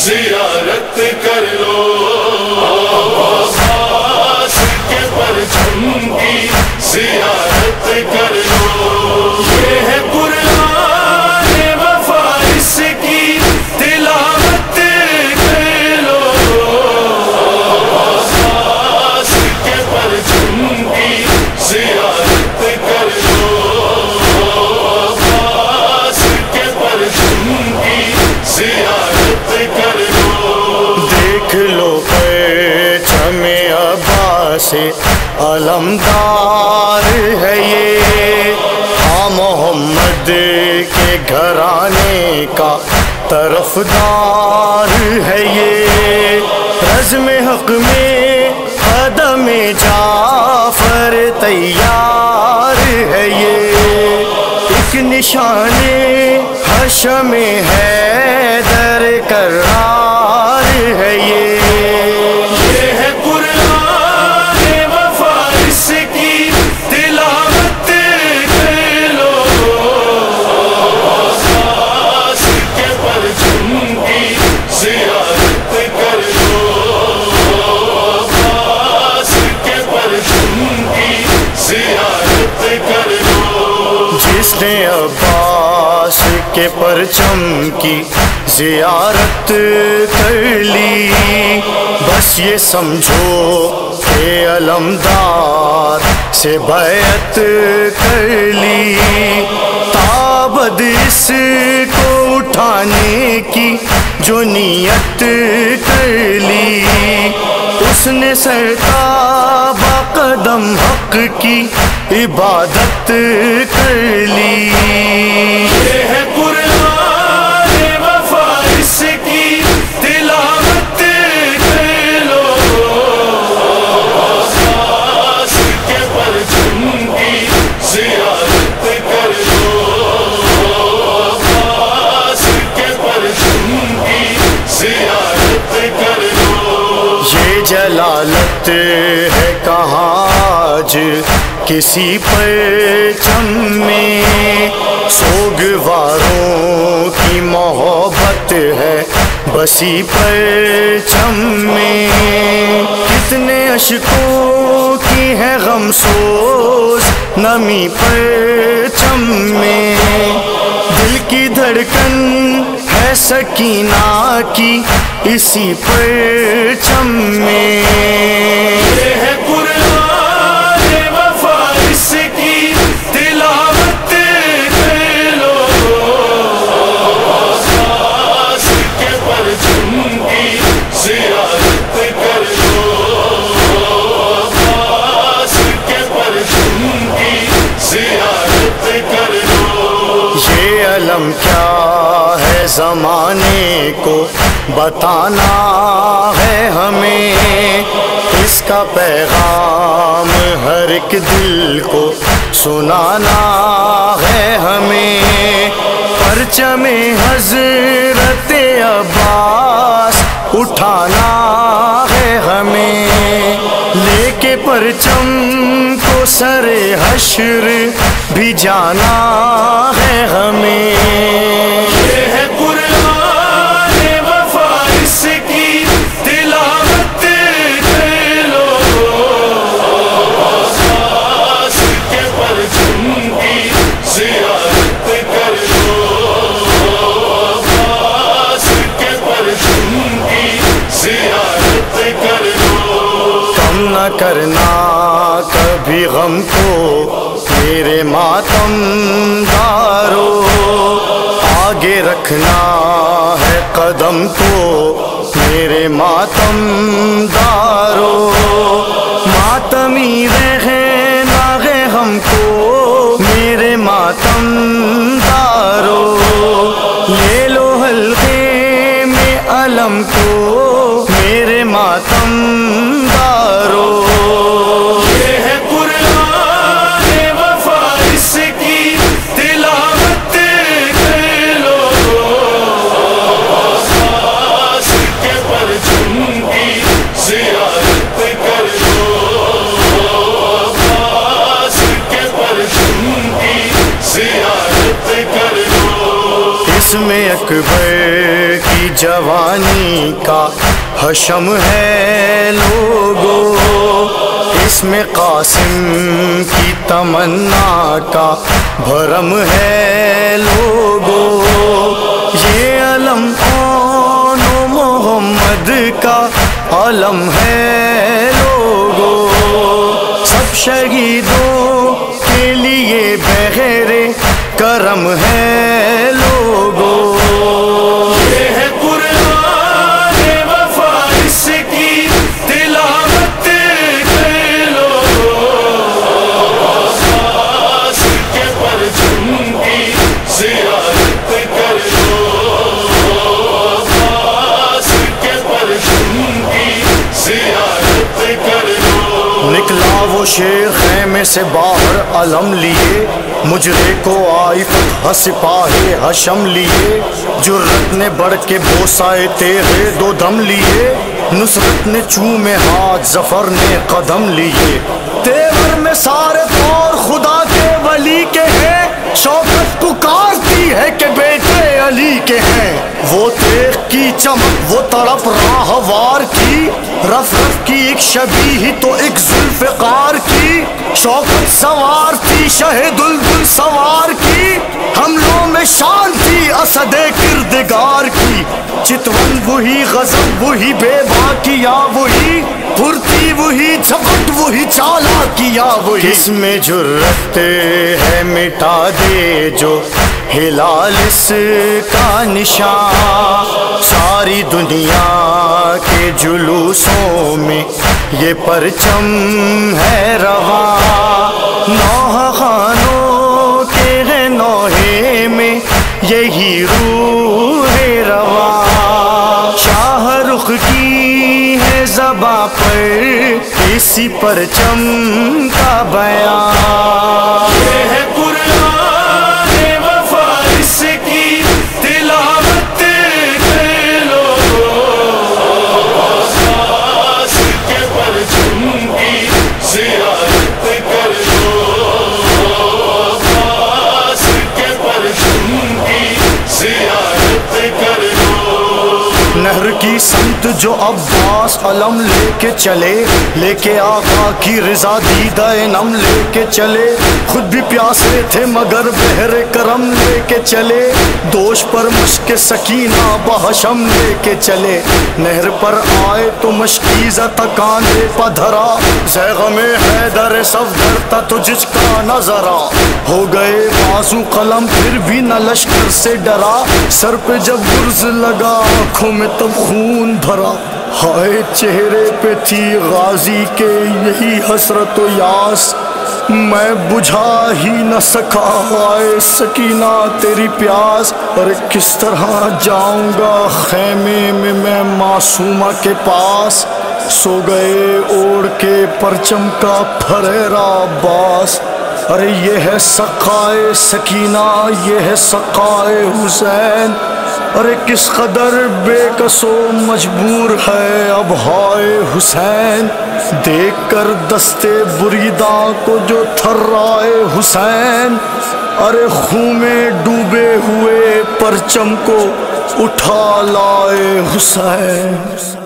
زیارت کر لو، عباس کے پرچم کی زیارت کر لو، یہ ہے قرآن وفا اس کی تلاوت کر لو، عباس کے پرچم کی زیارت کر لو، عباس کے پرچم کی زیارت کر لو، دیکھ لو پرچم عباس علمدار ہے یہ، ہاں محمد کے گھرانے کا طرفدار ہے یہ، رزم حق میں قدم جعفر تیار ہے یہ، ایک نشان حشم حیدر کرار ہے یہ ہے قرآن وفا اس کی تلاوت کر لو، عباس کے پرچم کی زیارت کر لو، عباس کے پرچم کی زیارت کر لو، جس نے عباس کے پرچم کی زیارت کر لی، بس یہ سمجھو کہ علمدار سے بیعت کر لی، تابد اس کو اٹھانے کی جو نیت کر لی، اس نے سرتابہ قدم حق کی عبادت کر لی، یہ ہے قرآن وفا اس کی تلاوت کر لو، عباس کے پرچم کی زیارت کر لو، عباس کے پرچم کی زیارت کر لو، یہ جلالت ہے کہاں آج کسی پرچم میں، سوگواروں کی محبت ہے بسی پرچم میں، کتنے اشکوں کی ہے غم سوز نمی پرچم میں، دل کی دھڑکن ہے سکینہ کی اسی پرچم میں، یہ ہے قرآن وفا اس کی تلاوت کر لو، عباس کے پرچم کی زیارت کر لو، عباس کے پرچم کی زیارت کر لو، یہ علم کیا ہے زمانے کو بتانا ہے ہمیں، اس کا پیغام ہر ایک دل کو سنانا ہے ہمیں، پرچم حضرت عباس اٹھانا ہے ہمیں، لے کے پرچم کو سر حشر بھی جانا ہے ہمیں، یہ ہے قرآن وفا اس کی تلاوت کر لو، عباس کے پرچم کی زیارت کر لو، عباس کے پرچم کی زیارت کر لو، کم نہ کرنا کبھی غم کو میرے ماتم دارو، آگے رکھنا ہے قدم کو میرے ماتم دارو، ماتمی رہے نہ گے ہم کو میرے ماتم دارو، لے لو حلقے میں علم کو میرے ماتم دارو، یہ ہے قرآن وفا اس کی تلاوت کر لو، عباس کے پرچم کی زیارت کر لو، عباس کے پرچم کی زیارت کر لو، اس میں اکبر کی جوانی کا حشم ہے لوگو، اس میں قاسم کی تمنا کا بھرم ہے لوگو، یہ علم آن و محمد کا علم ہے لوگو، سب شہیدوں کے لیے بغیر کرم ہے لوگو، یہ ہے قرآن وفا، اس کی تلاوت کر لو، عباس کے پرچم کی زیارت کر لو، عباس کے پرچم کی زیارت کر لو۔ نکلا وہ شیر خیمے سے باہر علم لیے، مجرے کو آئی فتح سپاہ حشم لیے، جرت نے بڑھ کے بوسائے تیرے دو دم لیے، نصرت نے چومے ہاتھ ظفر نے قدم لیے، تیور میں سارے طور خدا کے ولی کے ہیں، شوکت پکارتی ہے کہ بیٹے علی کے ہیں، وہ تیغ کی چمک وہ تڑپ راہوار کی، رف رف کی ایک شبیہ تو ایک ذوالفقار کی، شوکت سوار تھی شہد الدل سوار کی، حملوں میں شان تھی اسد کردگار کی، چتون وہی غضب وہی بے باکیا وہی، پھرتی وہی جھپٹ وہی چالا کیا وہی، کس میں جرت ہے مٹا دے جو ہلال اس کا نشان، ساری دنیا کے جلوسوں میں یہ پرچم ہے رواں، نوحہ خانوں کے ہے نوحے میں یہی روح ہے رواں، شاہ رخ کی ہے زباں پر اسی پرچم کا بیان، یہ ہے قرآن وفا، اس کی تلاوت کر لو، عباس کے پرچم کی زیارت کر لو، عباس کے پرچم کی زیارت کر لو۔ نہر کی سمت جو عباس علم لے کے چلے، لے کے آقا کی رضا دیدہ نم لے کے چلے، خود بھی پیاسے تھے مگر بحر کرم لے کے چلے، دوش پر مشک سکینہ بحشم لے کے چلے، نہر پر آئے تو مشکیزہ تکانے پدھرا، زیغم حیدر صفدر تا تجھ کا نظرا، ہو گئے بازو قلم پھر بھی نہ لشکر سے ڈرا، سر پہ جب گرز لگا آنکھوں میں تب خون بھرا، ہائے چہرے پہ تھی غازی کے یہی حسرت و یاس، میں بجھا ہی نہ سکا ہائے سکینہ تیری پیاس، اور کس طرح جاؤں گا خیمے میں میں معصومہ کے پاس، سو گئے اوڑھ کے پرچم کا پھریرا عباس، ارے یہ ہے سقائے سکینہ یہ ہے سقائے حسین، ارے کس قدر بے کس و مجبور ہے اب ہائے حسین، دیکھ کر دستے بریداں کو جو تھرائے حسین، ارے خون میں ڈوبے ہوئے پرچم کو اٹھا لائے حسین۔